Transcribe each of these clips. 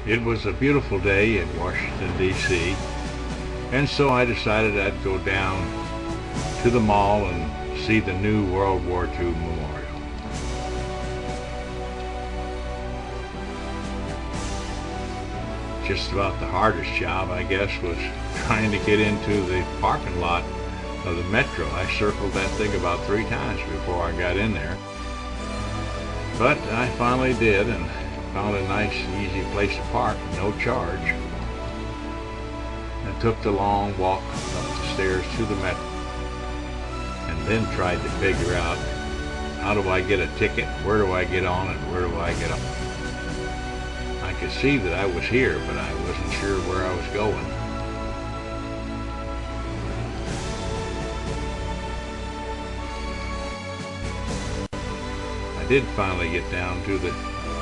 It was a beautiful day in Washington, D.C., and so I decided I'd go down to the mall and see the new World War II memorial. Just about the hardest job, I guess, was trying to get into the parking lot of the Metro. I circled that thing about 3 times before I got in there. But I finally did and found a nice, easy place to park, no charge. And took the long walk up the stairs to the Metro. And then tried to figure out, how do I get a ticket, where do I get on, and where do I get off? I could see that I was here, but I wasn't sure where I was going. I did finally get down to the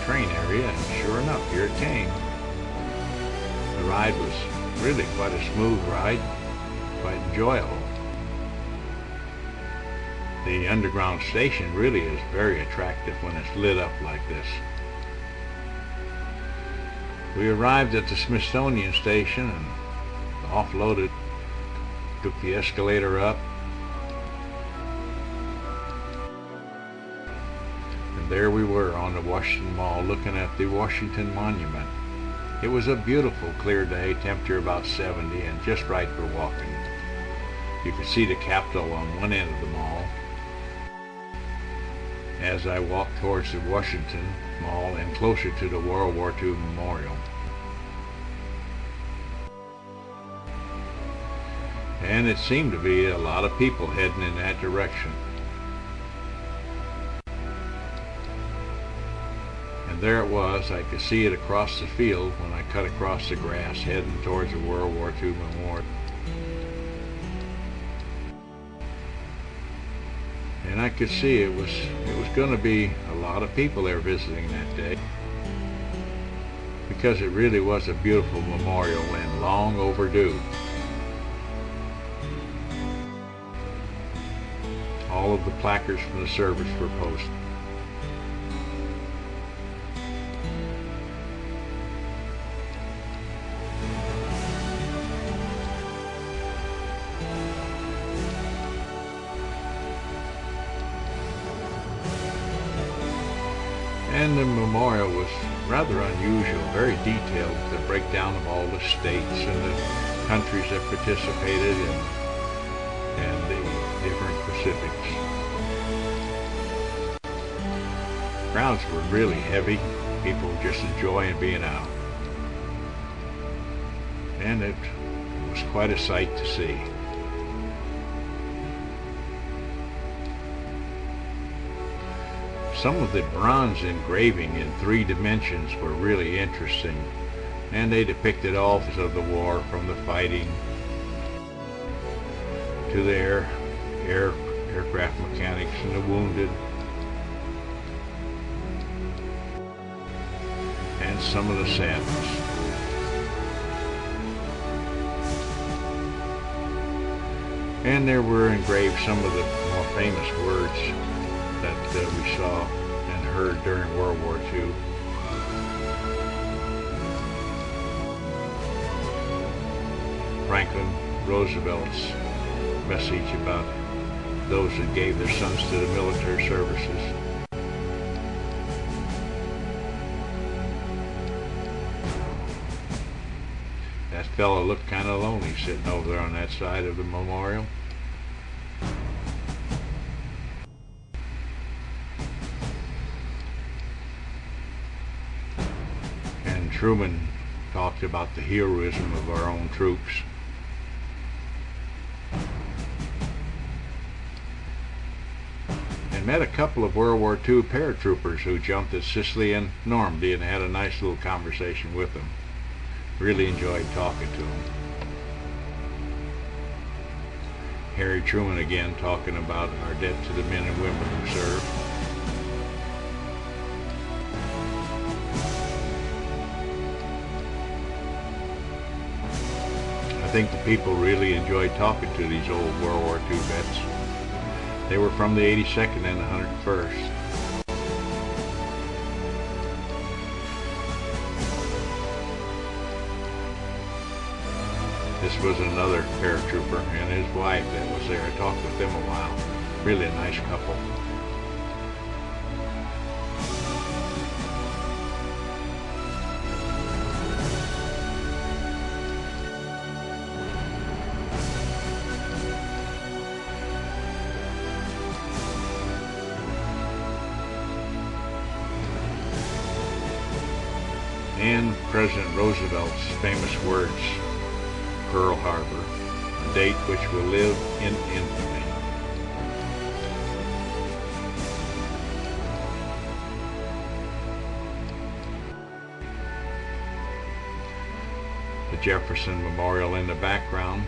train area, and sure enough, here it came. The ride was really quite a smooth ride, quite enjoyable. The underground station really is very attractive when it's lit up like this. We arrived at the Smithsonian station and offloaded, took the escalator up, and there we were on the Washington Mall looking at the Washington Monument. It was a beautiful clear day, temperature about 70 and just right for walking. You could see the Capitol on one end of the mall. As I walked towards the Washington Mall and closer to the World War II Memorial. And it seemed to be a lot of people heading in that direction. And there it was. I could see it across the field when I cut across the grass heading towards the World War II Memorial. And I could see it was going to be a lot of people there visiting that day, because it really was a beautiful memorial and long overdue. All of the placards from the service were posted. And the memorial was rather unusual, very detailed, the breakdown of all the states and the countries that participated and the different Pacifics. Crowds were really heavy, people just enjoying being out. And it was quite a sight to see. Some of the bronze engraving in 3 dimensions were really interesting, and they depicted all of the war, from the fighting to the aircraft mechanics and the wounded, and some of the sadness. And there were engraved some of the more famous words that we saw and heard during World War II. Franklin Roosevelt's message about those that gave their sons to the military services. That fellow looked kind of lonely sitting over there on that side of the memorial. Truman talked about the heroism of our own troops. And met a couple of World War II paratroopers who jumped at Sicily and Normandy, and had a nice little conversation with them. Really enjoyed talking to them. Harry Truman again talking about our debt to the men and women who served. I think the people really enjoyed talking to these old World War II vets. They were from the 82nd and the 101st. This was another paratrooper and his wife that was there. I talked with them a while. Really a nice couple. And President Roosevelt's famous words, Pearl Harbor, a date which will live in infamy. The Jefferson Memorial in the background.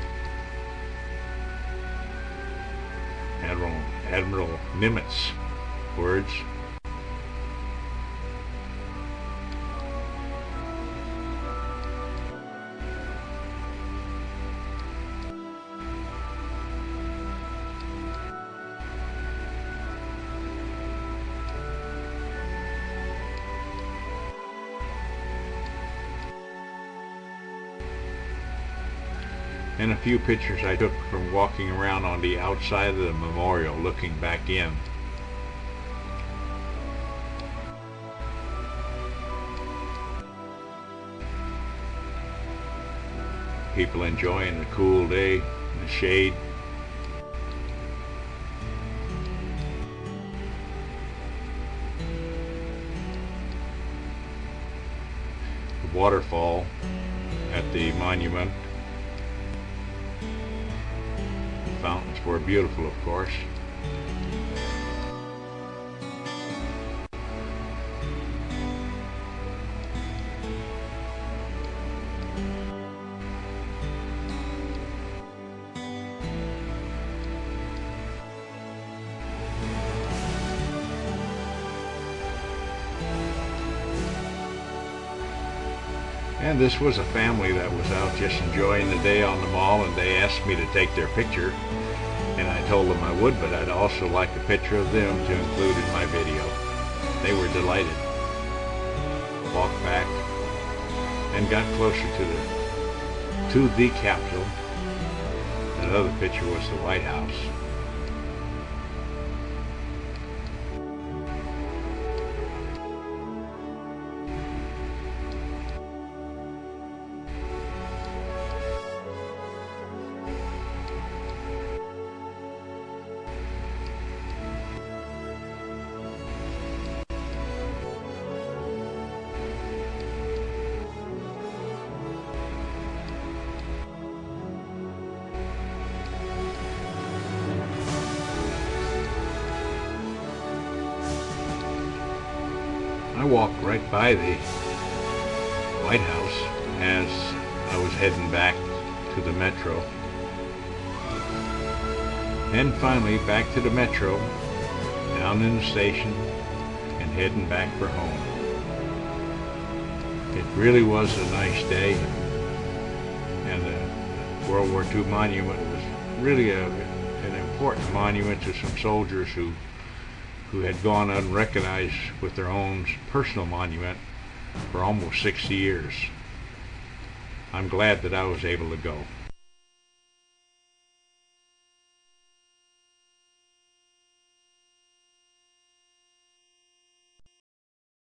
Admiral Nimitz' words. And a few pictures I took from walking around on the outside of the memorial looking back in. People enjoying the cool day in the shade. The waterfall at the monument. Fountains were beautiful, of course. And this was a family that was out just enjoying the day on the mall, and they asked me to take their picture. And I told them I would, but I'd also like a picture of them to include in my video. They were delighted. Walked back and got closer to the Capitol. Another picture was the White House. I walked right by the White House as I was heading back to the Metro. And finally back to the Metro, down in the station, and heading back for home. It really was a nice day, and the World War II monument was really an important monument to some soldiers who had gone unrecognized with their own personal monument for almost 60 years. I'm glad that I was able to go.